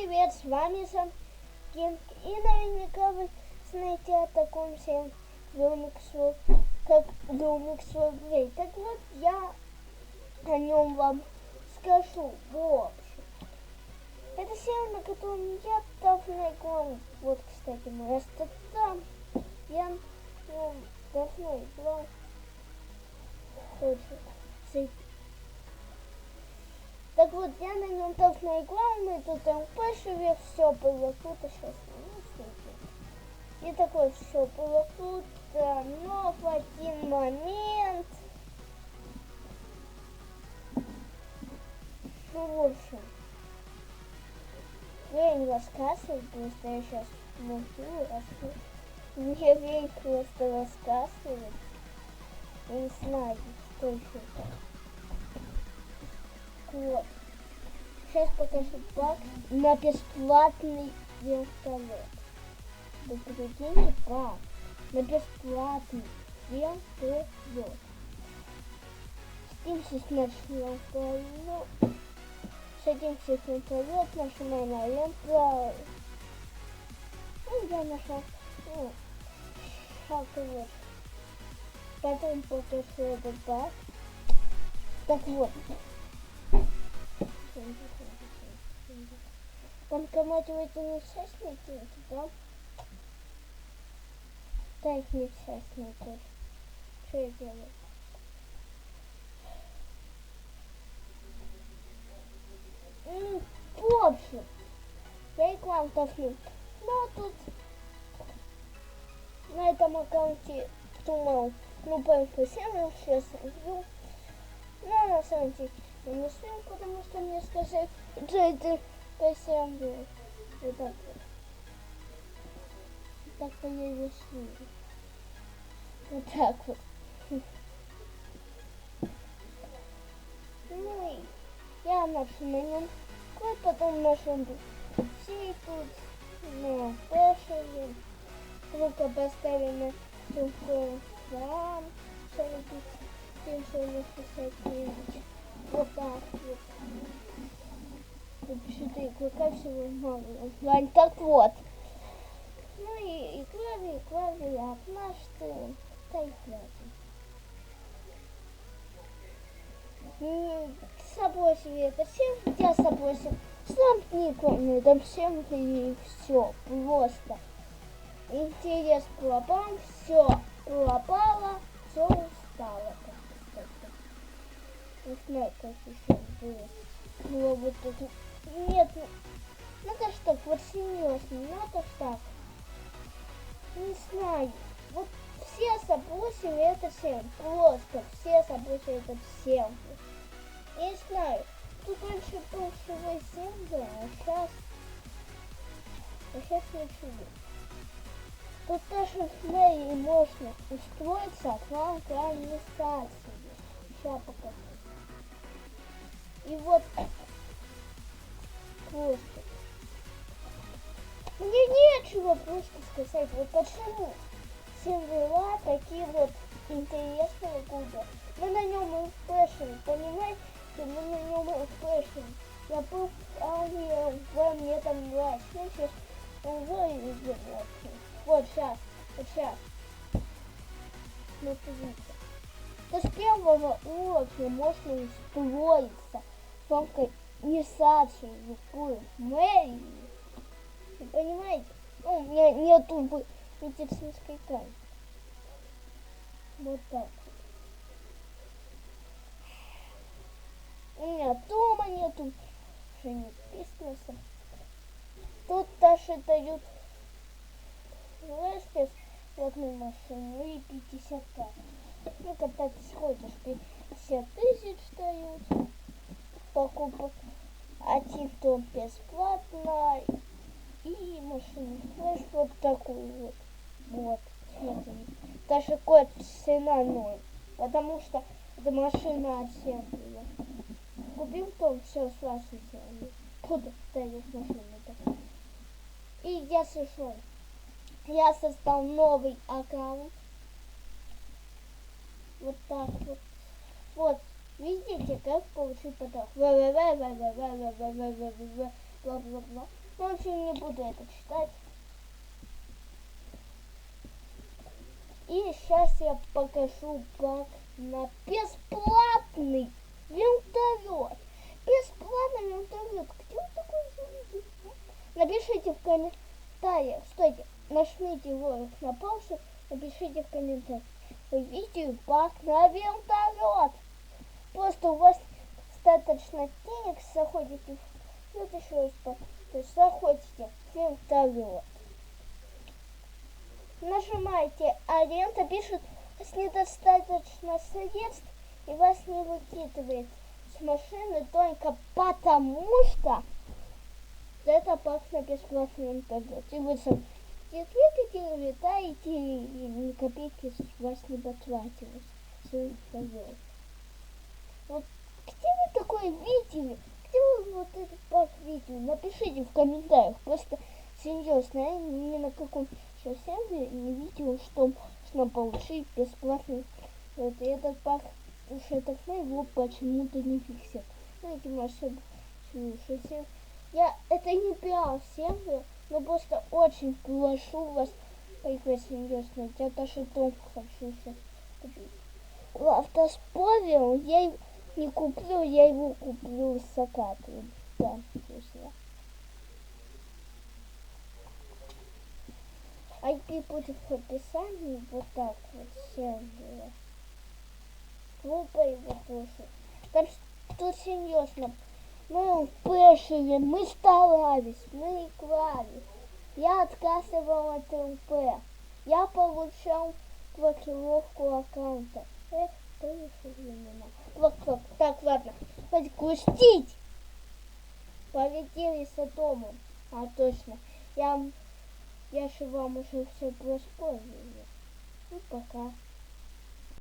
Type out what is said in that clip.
привет, с вами сам Кинг. И наверняка вы знаете о таком сервере Домикс, как Домикс Плей. Так вот, я о нем вам скажу. В общем, это сервер, на котором я давно играл. Вот, кстати, моя стата. Я давно играл. Так вот, я на нем давно играл, мы тут МПшили, все было круто, сейчас и такое все было круто, но в один момент, в общем, я не рассказываю, просто я сейчас могу рассказывать. Мне лень просто рассказывать, я не знаю, что еще так. Вот. Сейчас покажу баг на бесплатный вертолет. Вы прикиньте, баг на бесплатный вертолет. Садимся сначала в вертолет. Садимся в вертолет, нажимаем на ленту. Ну, я нашел. Шаг вот. Потом покажу этот баг. Так вот. Банкомат вроде нельзя снять, да? Да, их нельзя снять тоже. Что я делаю? В общем, я играл давно. Но тут на этом аккаунте думал, сервер сейчас ревью. Но на самом деле я не смел, потому что мне сказали, что это по серверу. Вот так вот. Так-то я его сниму. Вот так вот. Ну и я нашел на нем код, потом нашел все тут, ну, пешили. Рука поставили только вам, чтобы написать вот так вот. Тут 4 клыка всего мало. Ладно, так вот. Ну и играли, однажды, да играли. С собой себе это всем, я с собой себе сам не помню, там всем и все, просто. Интерес пропал, все пропало, все устало. Не знаю, как еще было. Было вот это. Нет, надо ж так, вот серьезно, надо ж так. Не знаю, вот все события это всем, просто все события это всем. Я не знаю, тут раньше был живой сервер, а сейчас ничего. Тут даже в мэрии можно устроиться к вам к администрации. Сейчас покажу. И вот просто. Мне нечего просто сказать. Вот почему сервера такие вот интересные губы. Мы на нем фэшн, понимаете? Мы на нем фэшн. Я был в Авиа, мне там нравится. Сейчас вот сейчас. Смотрите. То с первого уровня можно устроиться в организацию любую мэрию. Вы понимаете? Ну, у меня нету медицинской карты. Вот так. У меня дома нету жены бизнеса. Тут даже дают бесплатную машину и 50 тысяч. Ну, когда ты сходишь, 50 тысяч дают. Покупать один дом бесплатно и машину флеш вот такую вот. Вот, смотрите. Даже код цена 0, потому что это машина от сервера. Купил дом, все сразу сделали. Куда дают машину-то? И я сошел. Я создал новый аккаунт. Вот так вот. Вот. Видите, как получить подарок? Бла-бла-бла. Ну, в общем, не буду это читать. И сейчас я покажу баг на бесплатный винтовет. Бесплатный винтовет. Где он такой увидел? Напишите в комментариях. Стойте, нажмите вверх на паузу. Напишите в комментариях. Вы видите баг на винтовет. Просто у вас достаточно денег, заходите в... Вот еще раз, то есть заходите в винтовет. Нажимаете аренда, пишут, у вас недостаточно средств и вас не выкидывает с машины только потому, что это баг на бесплатный интернет. И вы сам двигатель летаете и ни копейки с вас не потратилось. Вот где вы такое видели? Где вы вот этот баг видели? Напишите в комментариях. Просто серьезно, я ни на каком еще сервере не видел, что можно получить бесплатный. Вот и этот баг уже давно его почему-то не фиксит. Ну, видимо, что я это не пиар сервер, но просто очень прошу вас поиграть серьезно. Я даже дом хочу сейчас купить. В автоспоре я не куплю, я его куплю с закатом. Да, друзья. IP будет в описании, вот так вот, сервера. Глупо его тоже. Так что серьезно, мы пешили, мы старались, мы играли. Я отказывал от ЛП. Я получал блокировку аккаунта. Так, ладно. Хоть грустить. Полетели с домом. А точно. Я же вам уже все проспорил. Ну, пока.